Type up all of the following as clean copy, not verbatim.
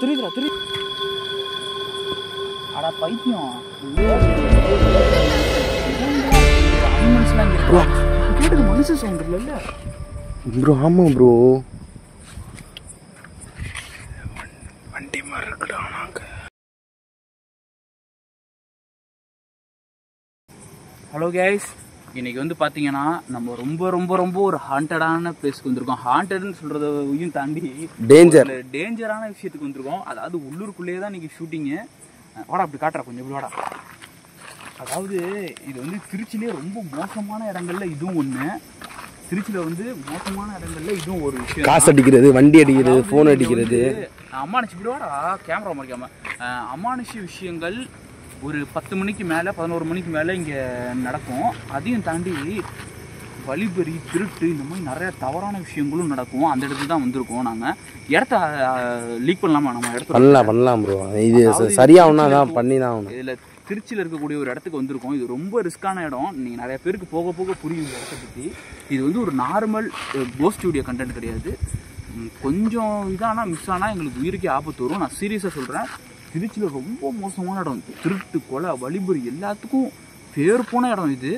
தெரியுதுடா. அடா பைத்தியம். கேட்டது மனுஷ சவுண்ட் இல்ல ப்ரோ? ஆமா ப்ரோ, வண்டி மாதிரி இருக்குடா. ஹலோ கைஸ், இன்னைக்கு வந்து பார்த்தீங்கன்னா நம்ம ரொம்ப ரொம்ப ரொம்ப ஒரு ஹாண்டடான பிளேஸ்க்கு வந்திருக்கோம். ஹாண்டட்னு சொல்கிறதையும் தாண்டி டேஞ்சரான விஷயத்துக்கு வந்திருக்கோம். அதாவது உள்ளூருக்குள்ளேயே தான் இன்னைக்கு ஷூட்டிங்கு. வாடா அப்படி காட்டுறா, கொஞ்சம் எப்படி வாடா. அதாவது இது வந்து திருச்சியிலே ரொம்ப மோசமான இடங்கள்ல இதுவும் ஒன்று. திருச்சியில் வந்து மோசமான இடங்கள்ல இதுவும் ஒரு விஷயம். காசு அடிக்கிறது, வண்டி அடிக்கிறது, ஃபோன் அடிக்கிறது, அம்மானுச்சு இப்படி வாடா, கேமரா மறைக்காம அம்மானுஷ விஷயங்கள் ஒரு 10 மணிக்கு மேலே 11 மணிக்கு மேலே இங்கே நடக்கும். அதையும் தாண்டி வழிபறி, திருட்டு, இந்த மாதிரி நிறைய தவறான விஷயங்களும் நடக்கும். அந்த இடத்துக்கு தான் வந்திருக்கோம். நாங்கள் இடத்த லீக் பண்ணலாமா? நம்ம இடத்த பண்ணலாம் ப்ரோ. இது சரியாகனா தான் பண்ணி தான் ஆகணும். இதில் திருச்சியில் இருக்கக்கூடிய ஒரு இடத்துக்கு வந்திருக்கோம். இது ரொம்ப ரிஸ்க்கான இடம். நீங்கள் நிறைய பேருக்கு போக போக புரியும் இந்த இடத்த பற்றி. இது வந்து ஒரு நார்மல் கோஸ்ட் ஸ்டூடியோ கண்டென்ட் கிடையாது. கொஞ்சம் இதானா மிஸ் ஆனால் எங்களுக்கு உயிருக்கே ஆபத்து வரும். நான் சீரியஸாக சொல்கிறேன். திருச்சியில் ரொம்ப மோசமான இடம். திருட்டு, கொலை, வழிபறி எல்லாத்துக்கும் பேர் போன இடம் இது.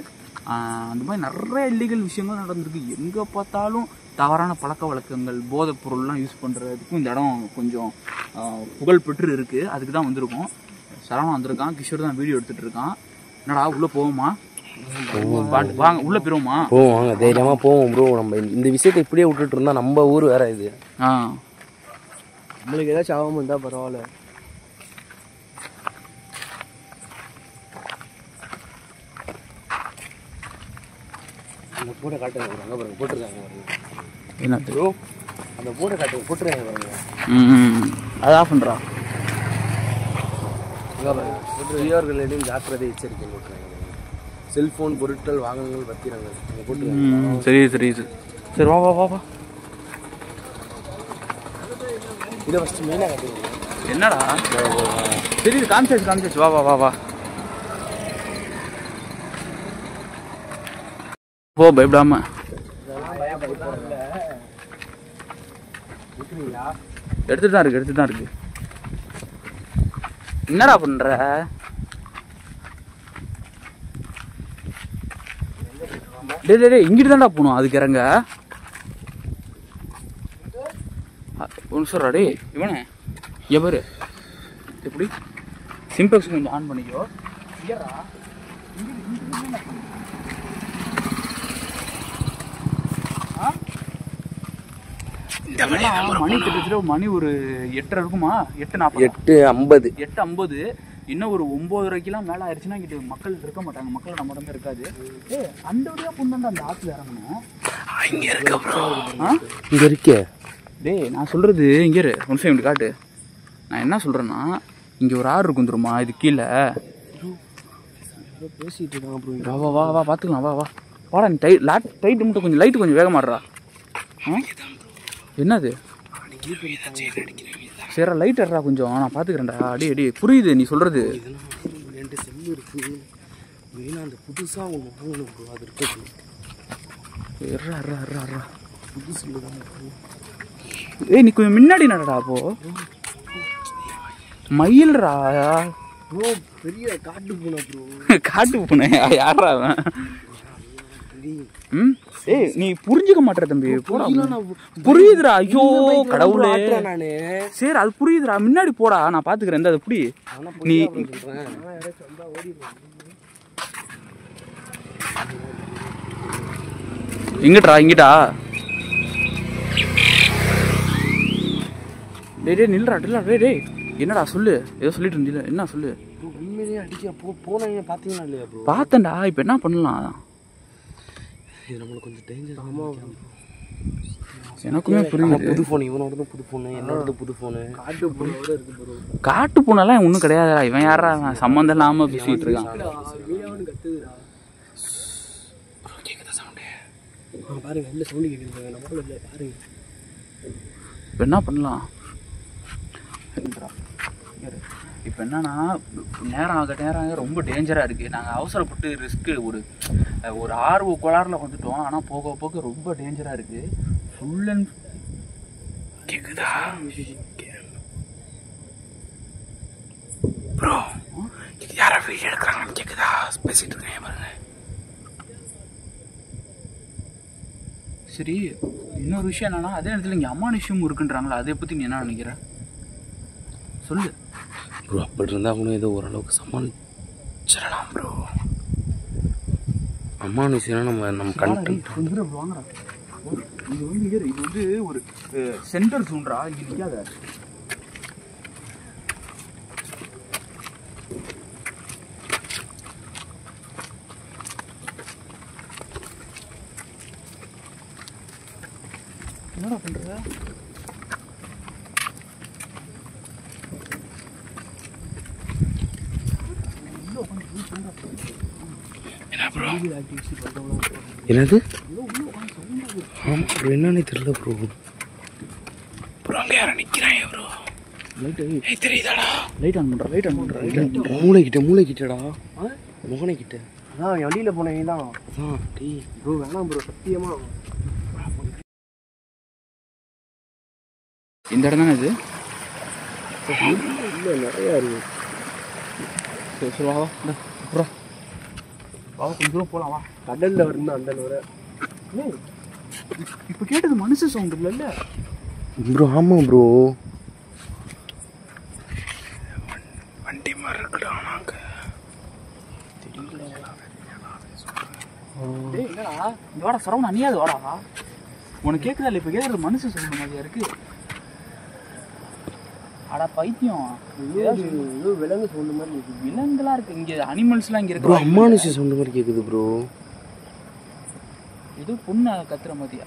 அந்த மாதிரி நிறைய இல்லீகல் விஷயங்கள் நடந்திருக்கு. எங்கே பார்த்தாலும் தவறான பழக்க வழக்கங்கள், போதைப் பொருள்லாம் யூஸ் பண்ணுறதுக்கும் இந்த இடம் கொஞ்சம் புகழ் பெற்று இருக்குது. அதுக்கு தான் வந்திருக்கோம். சரவணா வந்திருக்கான், கிஷோர் தான் வீடியோ எடுத்துகிட்டு இருக்கான். என்னடா உள்ளே போவோமா? வாங்க உள்ளே போயிருவோமா? வாங்க, தைரியமாக போவோம் ப்ரோ. நம்ம இந்த விஷயத்தை இப்படியே விட்டுட்டு இருந்தா நம்ம ஊர் வேற இது. நம்மளுக்கு ஏதாச்சும் ஆகாமல் இருந்தால் பரவாயில்ல. அந்த போட்டை காட்டுங்க அங்கே பாருங்க, போட்டுருக்காங்க என்ன ப்ரோ? அந்த போட்டை காட்டுங்க, போட்டுருக்காங்க பாருங்க. அது ஆஃப் பண்ணுறா. பெரியோர்களிடம் ஜாக்கிரதை எச்சரிக்கை போட்டுருக்காங்க. செல்போன், பொருட்கள், வாகனங்கள், பத்திரங்கள் போட்டுருக்காங்க. தெரியுது. சரி வா வா வா வா. இதை ஃபஸ்ட்டு மெயினாக காட்டுங்க. என்னடா தெரியுது, காமிச்சாச்சு. வா வா வா வா. போ, பயப்படாம. எடுத்துட்டு தான் இருக்கு. என்னடா பண்ற? டேய் இங்கிட்டு தான்டா போகணும். அதுக்கு இறங்க ஒன்று சொல்றா. டே இவனே எவரு எப்படி சிம்பெக்ஸ் கொஞ்சம் ஆன் பண்ணிக்கோ. மணி கிட்டத்தட்ட மணி ஒரு 8:30 இருக்குமா? 8:50. இன்னும் ஒரு 9:30க்கெல்லாம் மேலே ஆயிடுச்சுன்னா இங்கிட்ட மக்கள் இருக்க மாட்டாங்க. மக்கள் நம்ம உடம்பு இருக்காது. அந்த வழியாக பொண்ணு அந்த ஆற்றுல இறங்கணும். இங்கே இருக்கே. டேய் நான் சொல்றது இங்கே ஒரு நிமிஷம் இப்படி காட்டு. நான் என்ன சொல்றேன்னா, இங்கே ஒரு ஆறு இருக்கும் தெரியுமா? இது கீழே பேசிட்டு இருக்காங்க. வா வா வா பார்த்துக்கலாம். வா வா வாடா. நீ டைட்டு மட்டும் கொஞ்சம் லைட்டு கொஞ்சம் வேகமாடுறா. என்னது? சரி லைட் அட்றா கொஞ்சம், நான் பார்த்துக்கிறேன்டா. அடி புரியுது நீ சொல்கிறது. என்கிட்ட செல்லு இருக்குது. மெயினாக அந்த புதுசாக ஒன்று வாங்கணும் ப்ரோ. அது இருக்குது. புது செல்லு தான். ஏய் நீ கொஞ்சம் முன்னாடி நடடா. அப்போ மயில்ரா ப்ரோ, பெரிய காட்டு பூனை ப்ரோ. காட்டு பூனை யாரா அவன்? ஏய் நீ புரிஞ்சுக்க மாட்டேற தம்பி. புரியுதுடா. ஐயோ கடவுளே. சரி அது புரியுதுடா. முன்னாடி போடா, நான் பாத்துக்கிறேன். அது புடி. நீ இங்கிட்டா. டேய் நில்றா. டேய் என்னடா சொல்லு. ஏதோ சொல்லிட்டு இருந்தீல, என்ன சொல்லு. உண்மையிலேயே அடிக்க போனீங்க பார்த்தீங்களா இல்லையா ப்ரோ? பார்த்தேன்டா. இப்போ என்ன பண்ணலாம்? இது நம்மளுக்கு கொஞ்சம் டேஞ்சர். ஆமாம், எனக்குமே புரியுது. புது ஃபோன், இவனோட புது ஃபோனு, என்னோட புது ஃபோனு. காட்டு பூனோட இருக்கு ப்ரோ. காட்டு பூனெல்லாம் ஒன்றும் கிடையாதுடா. இவன் யாரா சம்மந்தம் இல்லாமல் பேசிக்கிட்டு இருக்கான். கேட்குதா சவுண்டு? பாருங்க, இல்லை சவுண்டு கேட்குது. நம்மளும் இல்லை பாருங்க. இப்போ என்ன பண்ணலாம்? இப்போ என்னன்னா, நேரம் ஆக ரொம்ப டேஞ்சராக இருக்குது. நாங்கள் அவசரப்பட்டு ரிஸ்க்கு ஒரு ஒரு ஆர்வ கோளாறுல வந்துட்டோம். ஆனால் போக போக ரொம்ப டேஞ்சராக இருக்குது. ஃபுல் அண்ட் கேக்குதா ப்ரோ? இது யாரா வீடியோ எடுக்கிறாங்கன்னு கேக்குதா? பேசிட்டு இருக்கேன் பாருங்க. சரி, இன்னொரு விஷயம் என்னன்னா, அதே நேரத்தில் இங்கே அமானுஷ்யம் இருக்குன்றாங்களா, அதை பற்றி நீ என்ன நினைக்கிற? சொல்லு ப்ரோ. அப்படி இருந்தால் கூட ஏதோ ஓரளவுக்கு சமாளிச்சிடலாம் ப்ரோ. அம்மானுஷனா நம்ம கண்டென்ட் வாங்குறா. இது வந்து ஒரு சென்டர் ஜோன்ரா. இங்கே நிற்காத. என்னடா பண்ற? என்னது? ஆமாம் ப்ரோ, என்னன்னு தெரியல ப்ரோ. ப்ரோ அங்கே யாரும் நிற்கிறாங்க ப்ரோ. லைட்டு தெரியுதாடா? லைட் ஆன் பண்ணுறா, லைட் ஆன் பண்ணுறா. மூளைக்கிட்டடா, மோகனைக்கிட்ட. அதான் வண்டியில் போனவங்க தான். அதான் டீ ப்ரோ வேணாம் ப்ரோ, சத்தியமாக. இந்த இடம் தானே இது? இல்லை நிறையா இருக்குது. சரி சரி, வா ப்ரோ, வா கொஞ்சம் தூரம் போகலாம். வா. கடலில் வரணும் அந்த வர. இப்போ கேட்டது மனுஷ சவுண்ட் இல்லைல்ல ப்ரோ? ஆமாம் ப்ரோ, வண்டி மாதிரி இருக்குடா. என்னடா இந்த வாடா சரவணா, நீ அது வாடா. உனக்கு கேட்குதா இல்லை? இப்போ கேட்குறது மனுஷ சவுண்ட் மாதிரியா இருக்கு. அடா பைத்தியம், ஏதோ விலங்கு சவுண்டு மாதிரி இருக்குது. விலங்குலாம் இருக்கு இங்கே, அனிமல்ஸ்லாம் இங்கே ப்ரோ. இருக்கு. அம்மானுஷ சவுண்டு மாதிரி கேட்குது ப்ரோ. ஏதோ பொண்ணு கத்துற மாதிரியா?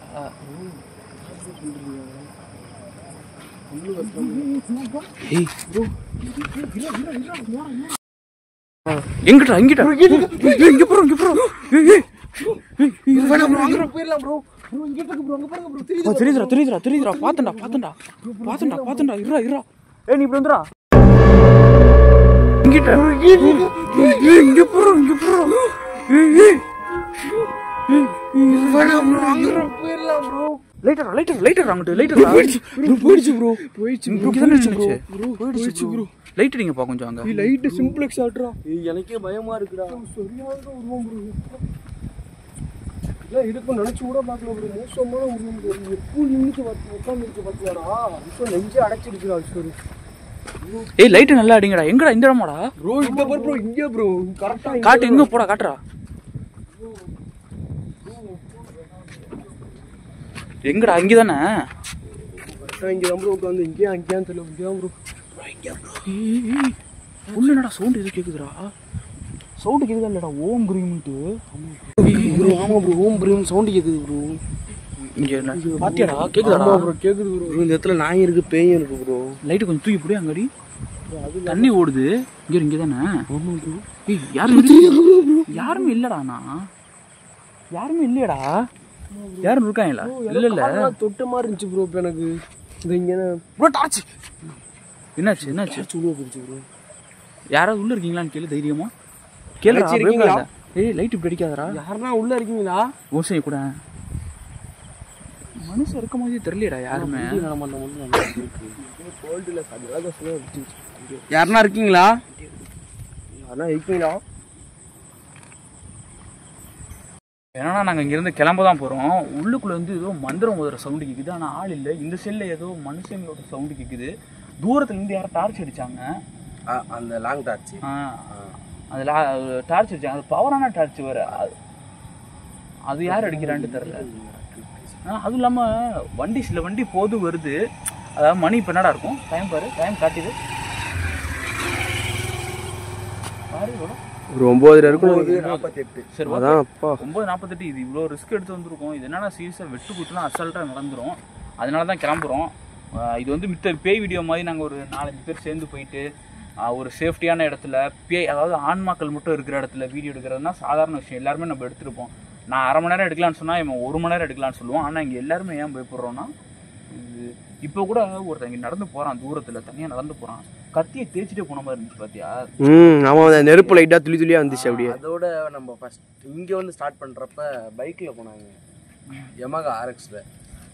ஏய் ப்ரோ, எங்கிட்டா இங்கிட்ட இங்க ப்ரோ, இங்க ப்ரோ. போயிடலாம் ப்ரோ. இங்கே இருக்கு ப்ரோ, அங்கே பாருங்க ப்ரோ. தெரியுதுடா. பாத்தண்டா. இருடா. ஏய் நீ இப்படி வந்துடா. இங்கிட்ட இங்க ப்ரோ. போயிடலாம் ப்ரோ. லைட்டர் அங்கிட்டு போயிடுச்சு ப்ரோ. போயிடுச்சு ப்ரோ. லைட் நீங்க பா கொஞ்சம் அங்க. லைட்டு சிம்பிளெக்ஸ் ஆட்றா. எனக்கே பயமா இருக்குடா. சரியான உருவம் ப்ரோ. இல்லை இதுக்கும் நினச்சி கூட பார்க்கல ப்ரோ. மோசமான உருவம் ப்ரோ. எப்போ நின்று உட்காந்துருக்கு பார்த்தியாடா? இப்போ நெஞ்சு அடைச்சிருக்குடா. சரி ஏய் லைட் நல்லா அடிங்கடா. எங்கடா இந்த இடமாடா ப்ரோ? இங்க பாரு ப்ரோ, இங்கே ப்ரோ. கரெக்டாக காட்டு. எங்க போடா காட்டுறா. எங்கடா? இங்கே தானே. இங்கே தான் ப்ரோ உட்காந்து. அங்கேயான்னு தெரியல. இங்கே தான் ப்ரோ. உள்ள என்னடா சவுண்ட் எது கேக்குதுடா? சவுண்ட் கேக்குதா இல்லடா? ஓம் கிரீம்ட்டு. ப்ரோ ஆமாம் ப்ரோ, ஓம் ப்ரீம் சவுண்டு கேட்குது ப்ரோ. இங்கே பாத்தியாடா? கேக்குதாடா ப்ரோ? கேட்குது ப்ரோ. இந்த இடத்துல நாய் இருக்கு, பேயும் இருக்கு ப்ரோ. லைட்டு கொஞ்சம் தூக்கி போடு. அங்கடி தண்ணி ஓடுது. இங்கே தானே. ஆமாம் ப்ரோ. யாருமே இல்லடா. யாருமே இல்லையடா. யாரும் இருக்காங்களா? இல்ல தொட்ட மாதிரி இருந்துச்சு ப்ரோ. இப்போ எனக்கு இது இங்கே ப்ரோ டார்ச். என்னாச்சு? சுழுவ போச்சு ப்ரோ. யாராவது உள்ள இருக்கீங்களான்னு கேளு தைரியமா. கேளுடா. ஏய் லைட் இப்படி அடிக்காதடா. யாருன்னா உள்ள இருக்கீங்களா? ஓசை கூட மனுஷன் இருக்க மாதிரி தெரியலடா யாருமே. யாருன்னா இருக்கீங்களா? யாருன்னா இருக்கீங்களா? ஏன்னா நாங்கள் இங்கேருந்து கிளம்ப தான் போகிறோம். உள்ளுக்குள்ளே வந்து ஏதோ மந்திரம் ஓதுற சவுண்டு கேட்குது. ஆனால் ஆள் இல்லை. இந்த செல்லில் ஏதோ மனுஷங்களோட சவுண்டு கேட்குது. தூரத்துலேருந்து யாரும் டார்ச் அடித்தாங்க. அந்த லாங் டார்ச். அதில் டார்ச் அடித்தாங்க. அது பவரான டார்ச் வேறு. அது யார் அடிக்கிறான்னு தெரில. அதுவும் இல்லாமல் சில வண்டி போது வருது. அதாவது மணி இப்போ என்னடா இருக்கும்? டைம் பாரு, டைம் காட்டுது பாரு. ஒரு 9 இருக்கும். 48. சரி அதான் அப்பா 9:48. இது இவ்வளோ ரிஸ்க் எடுத்து வந்துருக்கோம். இது என்னன்னா சீரியஸாக வெட்டு குட்டுலாம் அசால்ட்டாக நடந்துடும். அதனால தான் கிளம்புறோம். இது வந்து மித்த பேய் வீடியோ மாதிரி நாங்கள் ஒரு 4-5 பேர் சேர்ந்து போயிட்டு ஒரு சேஃப்டியான இடத்துல பேய், அதாவது ஆன்மாக்கள் மட்டும் இருக்கிற இடத்துல வீடியோ எடுக்கிறதுனா சாதாரண விஷயம். எல்லாருமே நம்ம எடுத்துருப்போம். நான் 1/2 மணி நேரம் எடுக்கலான்னு சொன்னால் இவன் 1 மணி நேரம் எடுக்கலான்னு சொல்லுவோம். ஆனால் இங்கே எல்லாருமே ஏன் பயப்படுறோன்னா, இது இப்போ கூட ஒருத்தன் இங்கே நடந்து போகிறான், தூரத்தில் தனியாக நடந்து போகிறான். கத்தியை தேய்ச்சிட்டே போன மாதிரி இருந்துச்சு பாத்தியா? ஆமாம், அந்த நெருப்பு லைட்டாக துளி துளியாக வந்துச்சு அப்படியே. அதோட நம்ம ஃபஸ்ட் இங்கே வந்து ஸ்டார்ட் பண்ணுறப்ப பைக்கில் போனாங்க, யமகா RX-ல.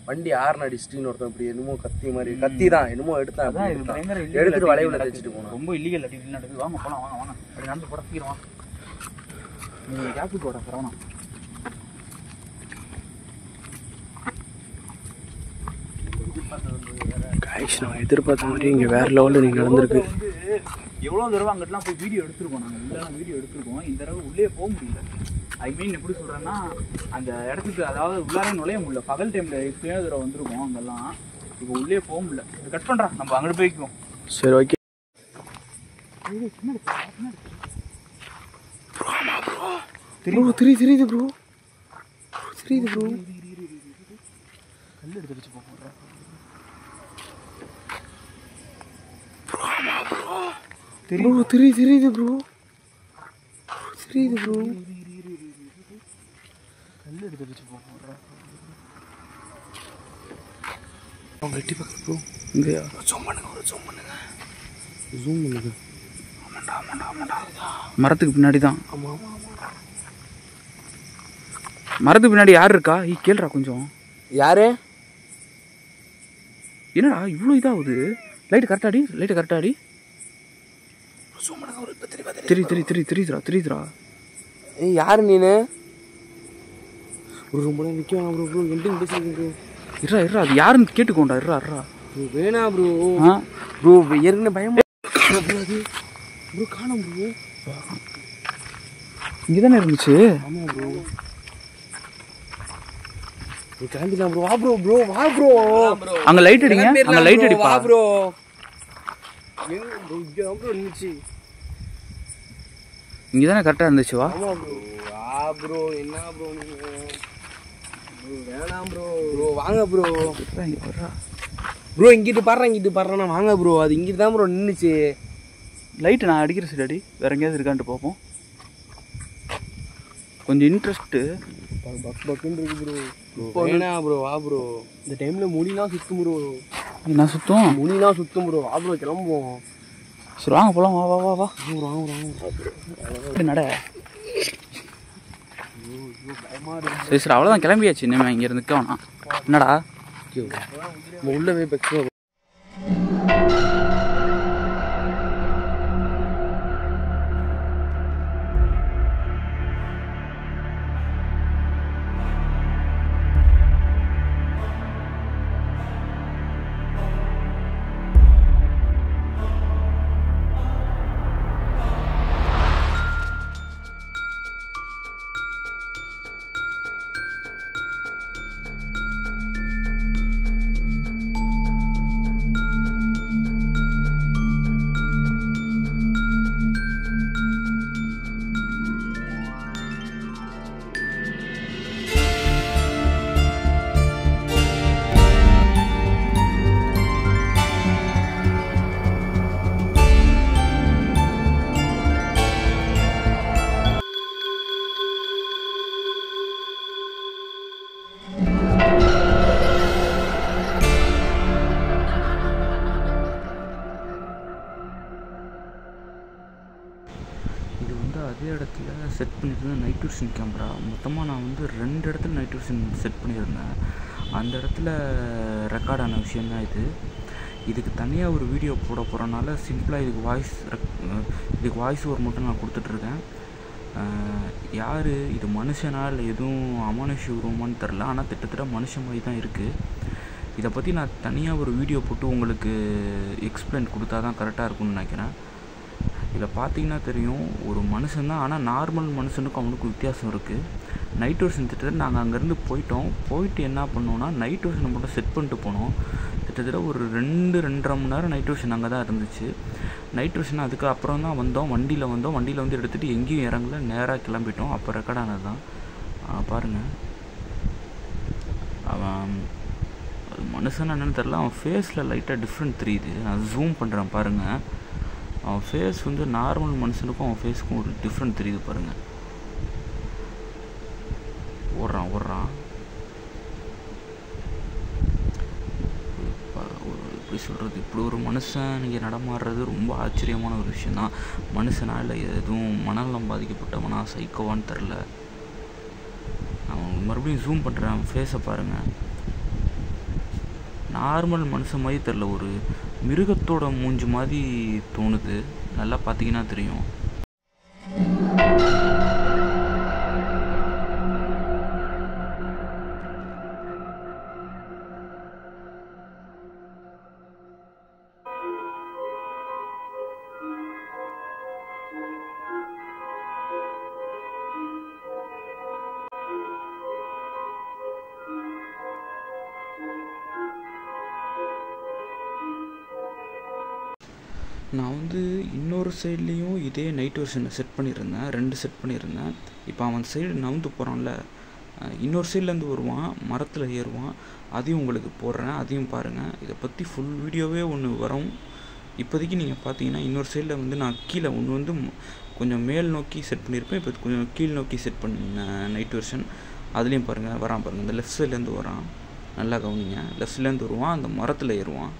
வண்டி ஆர்ன் அடிச்சிட்டின்னு ஒருத்தன் இப்படி என்னமோ கத்தி மாதிரி கத்தி தான் என்னமோ எடுத்தான், எடுத்துட்டு வளைவில் வச்சுட்டு போனான். ரொம்ப இல்லீகல் ஆக்டிவிட்டி நடக்குது. வாங்க போகலாம், வாங்க வாங்க. அப்படி நடந்து போட சீக்கிரம் நீங்கள் கேப்பு போட சரவணா. நான் எதிர்பார்த்த மாதிரி இங்கே வேறு லெவலில் நீங்கள் நடந்திருக்கு. எவ்வளோ தடவை அங்கிட்டலாம் போய் வீடியோ எடுத்துருக்கோம், நாங்கள் உள்ளலாம் வீடியோ எடுத்துருக்கோம். இந்த தடவை உள்ளே போக முடியல. ஐ மீன் எப்படி சொல்கிறேன்னா, அந்த இடத்துக்கு அதாவது உள்ளாரே நுழைய முடியல. பகல் டைமில் எப்பயோ தடவை வந்திருக்கோம் அங்கெல்லாம். இப்போ உள்ளே போக முடியல. இது கட் பண்ணுறா, நம்ம அங்கிட்டு போய்க்குவோம். சரி ஓகே. தெரியுது ப்ரோ, தெரியுது ப்ரோ. கல் எடுத்து வச்சு போடுறேன் தெரியுது ப்ரோ. கல் எடுத்து வச்சு போடுறேன். அவங்க எட்டி பார்க்க ப்ரோ. இங்கேயா? ஜூம் பண்ணுங்க. மரத்துக்கு பின்னாடி தான். ஆமாம். மரத்துக்கு பின்னாடி யார் இருக்கா? கேளுடா கொஞ்சம். யாரு? என்னடா இவ்வளோ இதாகுது? லைட்டு கரெக்டாடி. தெரியுதுடா. ஏய் யாரு நீனு? ஒரு ரொம்ப நேரம் நிற்க வேணாம் ப்ரோ. எண்டிங் பேசுறீங்க ப்ரோ. இருடா அது யாருன்னு கேட்டுக்கோண்டா. இருடா ப்ரோ வேணா ப்ரோ. ப்ரோ ஏற்கனவே பயமா ப்ரோ. காணோம் ப்ரோ. இங்கே தானே இருந்துச்சு. ஆமாம் ப்ரோ. கிளம்பிடலாம் ப்ரோ. வா ப்ரோ. அங்கே லைட் அடிங்க. அங்கே லைட் அடிப்பா ப்ரோ. இங்கே தான் ப்ரோ இருந்துச்சு. இங்கே தானே கரெக்டாக இருந்துச்சு. வா. ஆமாம் ப்ரோ. வா ப்ரோ. என்ன ப்ரோ நீங்கள்? வேணாம் ப்ரோ. வாங்க ப்ரோ. ப்ரோ இங்கிட்டு பாடுறேன். வாங்க ப்ரோ. அது இங்கிட்டு தான் ப்ரோ நின்றுச்சு. லைட்டு நான் அடிக்கிற சைடு வேற எங்கேயாவது இருக்கான்ட்டு பார்ப்போம். கொஞ்சம் இன்ட்ரெஸ்ட்டு பக்குன்னு இருக்கு ப்ரோ. வேணா ப்ரோ. வா ப்ரோ. இந்த டைமில் முனிலாம் சுற்றும் ப்ரோ. என்ன சுத்தம்? முனிலாம் சுற்றும் ப்ரோ. வா ப்ரோ கிளம்புவோம். சரி வாங்க போகலாம். வா வாங்க. நட. சரி அவ்வளோதான், கிளம்பியாச்சு. இனிமேல் இங்கே இருந்து நிற்க வேணாம். என்னடா உள்ள போய் பக்கம். அதே இடத்துல செட் பண்ணியிருந்தேன் நைட் விஷன் கேமரா. மொத்தமாக நான் வந்து 2 இடத்துல நைட் விஷன் செட் பண்ணியிருந்தேன். அந்த இடத்துல ரெக்கார்ட் ஆன விஷயந்தான் இது. இதுக்கு தனியாக ஒரு வீடியோ போட போகிறனால சிம்பிளாக இதுக்கு வாய்ஸ் ஓவர் மட்டும் நான் கொடுத்துட்ருக்கேன். யார் இது, மனுஷனா இல்லை எதுவும் அமானுஷ உருவமானு தெரில, ஆனால் கிட்டத்தட்ட மனுஷன் மாதிரி தான் இருக்குது. இதை பற்றி நான் தனியாக ஒரு வீடியோ போட்டு உங்களுக்கு எக்ஸ்பிளைன் கொடுத்தா தான் கரெக்டாக இருக்கும்னு நினைக்கிறேன். இதில் பார்த்தீங்கன்னா தெரியும், ஒரு மனுஷன் தான், ஆனால் நார்மல் மனுஷனுக்கும் அவனுக்கும் வித்தியாசம் இருக்குது. நைட் விஷன் திட்டத்தில் நாங்கள் அங்கேருந்து போயிட்டு என்ன பண்ணோன்னா நைட் விஷனை மட்டும் செட் பண்ணிட்டு போனோம். கிட்டத்தட்ட ஒரு 2-2.5 மணி நேரம் நைட் விஷன் அங்கே தான் இருந்துச்சு. நைட் விஷன் அதுக்கு அப்புறம் தான் வண்டியில் வந்து எடுத்துகிட்டு எங்கேயும் இறங்கல, நேராக கிளம்பிட்டோம். அப்போ ரெக்கார்ட் ஆனது தான். பாருங்கள், அவன் மனுஷன் என்னன்னு தெரில, அவன் ஃபேஸில் லைட்டாக டிஃப்ரெண்ட் தெரியுது. நான் ஜூம் பண்ணுறேன் பாருங்கள். அவன் ஃபேஸ் வந்து நார்மல் மனுஷனுக்கும் அவன் ஃபேஸுக்கும் ஒரு டிஃப்ரெண்ட் தெரியுது பாருங்கள். ஓடுறான் இப்படி எப்படி சொல்கிறது, இப்படி ஒரு மனுஷன் இங்கே நடமாடுறது ரொம்ப ஆச்சரியமான ஒரு விஷயந்தான். மனுஷனால் எதுவும் மனநலம் பாதிக்கப்பட்டவனா சைக்கோவான்னு தெரில. நான் மறுபடியும் ஜூம் பண்ணுறேன், ஃபேஸை பாருங்கள். நார்மல் மனுஷன் மாதிரி தெரில, ஒரு மிருகத்தோட மூஞ்சி மாதிரி தோணுது. நல்லா பார்த்தீங்கன்னா தெரியும். நான் வந்து இன்னொரு சைட்லேயும் இதே நைட் வெர்ஷனை செட் பண்ணியிருந்தேன், 2 செட் பண்ணியிருந்தேன். இப்போ அவன் சைடு நவுந்து போகிறான்ல, இன்னொரு சைட்லேருந்து வருவான், மரத்தில் ஏறுவான். அதையும் உங்களுக்கு போடுறேன், அதையும் பாருங்கள். இதை பற்றி ஃபுல் வீடியோவே ஒன்று வரும். இப்போதைக்கு நீங்கள் பார்த்தீங்கன்னா இன்னொரு சைடில் வந்து நான் கீழே ஒன்று வந்து கொஞ்சம் மேல் நோக்கி செட் பண்ணியிருப்பேன், இப்போ கொஞ்சம் கீழ் நோக்கி செட் பண்ணேன் நைட் வெர்ஷன். அதுலேயும் பாருங்கள் வரான் பாருங்கள், இந்த லெஃப்ட் சைட்லேருந்து வரான். நல்லா கவனிங்க, லெஃப்ட் சைட்லேருந்து வருவான், அந்த மரத்தில் ஏறுவான்.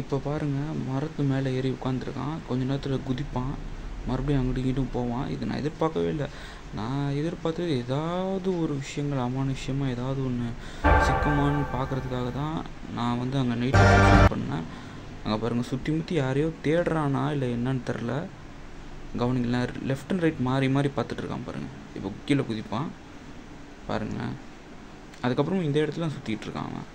இப்போ பாருங்கள், மரத்து மேலே ஏறி உட்காந்துருக்கான். கொஞ்ச நேரத்தில் குதிப்பான், மறுபடியும் அங்கிட்டு இங்கிட்டும் போவான். இது நான் எதிர்பார்க்கவே இல்லை. நான் எதிர்பார்த்தது ஏதாவது ஒரு விஷயங்கள் அமானுஷ்யமாக ஏதாவது ஒன்று சிக்குமான்னு பார்க்குறதுக்காக தான் நான் வந்து அங்கே நைட்டு செட் பண்ணேன். அங்கே பாருங்கள், சுற்றி முற்றி யாரையோ தேடுறானா இல்லை என்னன்னு தெரில. கவனிங்களேன், லெஃப்ட் அண்ட் ரைட் மாறி மாறி பார்த்துட்ருக்கான் பாருங்கள். இப்போ கீழே குதிப்பான் பாருங்கள். அதுக்கப்புறம் இந்த இடத்துல சுற்றிட்டு இருக்கான் அவன்.